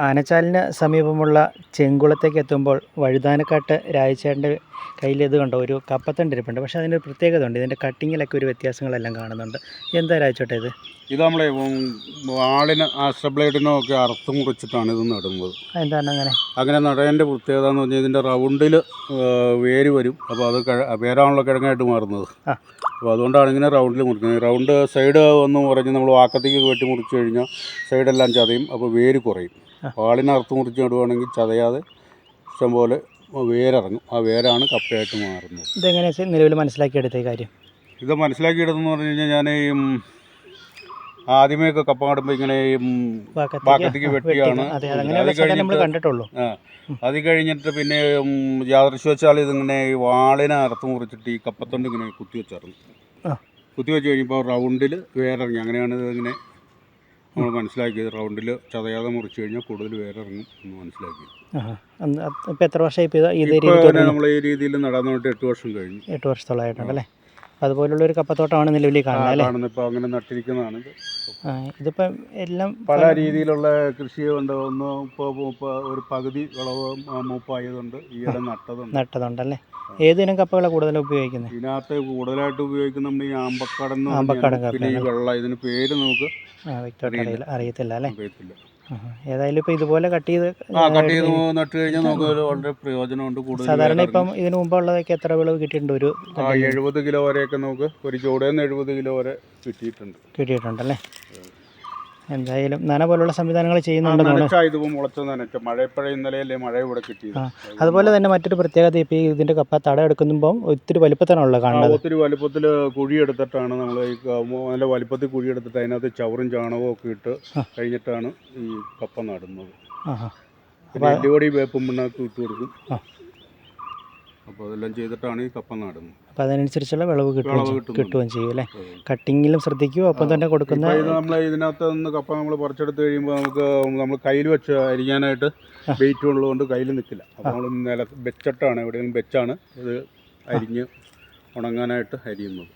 ആനച്ചാലിന് സമീപമുള്ള ചെങ്കുളത്തേക്ക് എത്തുമ്പോൾ വഴുതാനക്കാട്ട് രാജചേട്ടൻ്റെ കയ്യിൽ ഇത് കണ്ടോ ഒരു കപ്പത്തണ്ട് ഇരിപ്പുണ്ട്. പക്ഷേ അതിനൊരു പ്രത്യേകത ഉണ്ട്. ഇതിൻ്റെ കട്ടിങ്ങിലൊക്കെ ഒരു വ്യത്യാസങ്ങളെല്ലാം കാണുന്നുണ്ട്. എന്താ രാജചേട്ടാ ഇത്? ഇത് നമ്മളെ വാളിന് ആശ്രബ്ലേഡിനോ ഒക്കെ അറുത്ത് മുറിച്ചിട്ടാണ് ഇത് നടുന്നത്. എന്താണ് അങ്ങനെ നടേൻ്റെ പ്രത്യേകത എന്ന് പറഞ്ഞാൽ ഇതിൻ്റെ റൗണ്ടിൽ വേര് വരും. അപ്പോൾ അത് വേരാണല്ലോ കിഴങ്ങായിട്ട് മാറുന്നത്. അപ്പോൾ അതുകൊണ്ടാണ് ഇങ്ങനെ റൗണ്ടിൽ മുറിക്കുന്നത്. റൗണ്ട് സൈഡ് ഒന്ന് പറഞ്ഞ് നമ്മൾ വാക്കത്തേക്ക് വെട്ടി മുറിച്ച് കഴിഞ്ഞാൽ സൈഡെല്ലാം ചതയും. അപ്പോൾ വേര് കുറയും. വാളിന് അറുത്ത് മുറിച്ച് നടുവാണെങ്കിൽ ചതയാതെ ഇഷ്ടംപോലെ വേരിറങ്ങും. ആ വേരാണ് കപ്പയായിട്ട് മാറുന്നത്. ഇതെങ്ങനെയാണ് നിലവിൽ മനസ്സിലാക്കിയെടുത്ത കാര്യം? ഇത് മനസ്സിലാക്കിയെടുത്തെന്ന് പറഞ്ഞു കഴിഞ്ഞാൽ ഞാൻ ആദ്യമേയൊക്കെ കപ്പ നടുമ്പോൾ ഇങ്ങനെ വാക്കത്തേക്ക് വെട്ടിയാണ് കണ്ടിട്ടുള്ളൂ. അത് കഴിഞ്ഞിട്ട് പിന്നെ യാദൃശ്യവശാൽ ഇതിങ്ങനെ ഈ വാളിനെ അറുത്ത് മുറിച്ചിട്ട് ഈ കപ്പത്തൊണ്ട് ഇങ്ങനെ കുത്തിവെച്ചായിരുന്നു. കുത്തിവെച്ച് കഴിയുമ്പോൾ റൗണ്ടിൽ വേരിറങ്ങി. അങ്ങനെയാണ് ഇതിങ്ങനെ നമ്മൾ മനസ്സിലാക്കിയത്. റൗണ്ടിൽ ചതയാതെ മുറിച്ച് കഴിഞ്ഞാൽ കൂടുതൽ വേരിറങ്ങും എന്ന് മനസ്സിലാക്കിയത്. ഇപ്പോൾ എത്ര വർഷമായി നമ്മൾ ഈ രീതിയിൽ നടന്നിട്ട് 8 വർഷം കഴിഞ്ഞു. 8 വർഷത്തോളമായിട്ടുണ്ടല്ലേ. അതുപോലുള്ളൊരു കപ്പത്തോട്ടമാണ് നിലവിൽ കാണുന്നത്. ഇപ്പോൾ അങ്ങനെ നട്ടിരിക്കുന്നതാണ്. ഇതിപ്പം എല്ലാം പല രീതിയിലുള്ള കൃഷി കൊണ്ട് ഒന്ന് ഇപ്പോൾ ഒരു പകുതി വിളവ് മൂപ്പായതുണ്ട്. ഈയിടെ നട്ടതുണ്ടല്ലേ. ഏതിനും കപ്പകളാണ് കൂടുതലും ഉപയോഗിക്കുന്നത്? ഇതിനകത്ത് കൂടുതലായിട്ട് ഉപയോഗിക്കുന്ന നമ്മൾ ഈ ആമ്പക്കാടൻ പിന്നെ ഈ വെള്ള. ഇതിന് പേര് നമുക്ക് അറിയത്തില്ല അല്ലേ. ഏതായാലും ഇപ്പം ഇതുപോലെ കട്ട് ചെയ്ത് നട്ട് കഴിഞ്ഞാൽ നമുക്ക് വളരെ പ്രയോജനമുണ്ട്. കൂടുതൽ സാധാരണ ഇപ്പം ഇതിന് മുമ്പുള്ളതൊക്കെ എത്ര വിളവ് കിട്ടിയിട്ടുണ്ട്? ഒരു 70 കിലോ വരെയൊക്കെ നമുക്ക് ഒരു ചൂടയിൽ നിന്ന് 70 കിലോ വരെ കിട്ടിയിട്ടുണ്ടല്ലേ. എന്തായാലും നന പോലുള്ള സംവിധാനങ്ങൾ ചെയ്യുന്നുണ്ട്. അതുപോലെ തന്നെ മറ്റൊരു പ്രത്യേകത ഇപ്പം ഇതിൻ്റെ കപ്പ തട എടുക്കുമ്പോൾ ഒത്തിരി വലിപ്പത്തിനാണല്ലോ കാണുന്നത്. ഒത്തിരി വലിപ്പത്തിൽ കുഴിയെടുത്തിട്ടാണ് നമ്മൾ ഈ നല്ല വലിപ്പത്തിൽ കുഴിയെടുത്തിട്ട് അതിനകത്ത് ചവറും ചാണകവും ഒക്കെ ഇട്ട് കഴിഞ്ഞിട്ടാണ് ഈ കപ്പ നടുന്നത്. എല്ലുപൊടി വേപ്പും പിണ്ണാക്കും ഇട്ട് കൊടുക്കും. അപ്പോൾ അതെല്ലാം ചെയ്തിട്ടാണ് ഈ കപ്പ നടുന്നത്. അപ്പോൾ അതിനനുസരിച്ചുള്ള വിളവ് കിട്ടുകയും ചെയ്യും അല്ലേ. കട്ടിങ്ങിലും ശ്രദ്ധിക്കും. ഒപ്പം തന്നെ കൊടുക്കുന്ന നമ്മൾ ഇതിനകത്ത് നിന്ന് കപ്പ നമ്മൾ പറിച്ചെടുത്ത് കഴിയുമ്പോൾ നമ്മൾ കയ്യിൽ വെച്ച് അരിയാനായിട്ട് വെയിറ്റ് ഉള്ളതുകൊണ്ട് കയ്യിൽ നിൽക്കില്ല. അപ്പോൾ നമ്മൾ വെച്ചിട്ടാണ് എവിടെയെങ്കിലും വെച്ചാണ് ഇത് അരിഞ്ഞ് ഉണങ്ങാനായിട്ട് അരിയുന്നത്.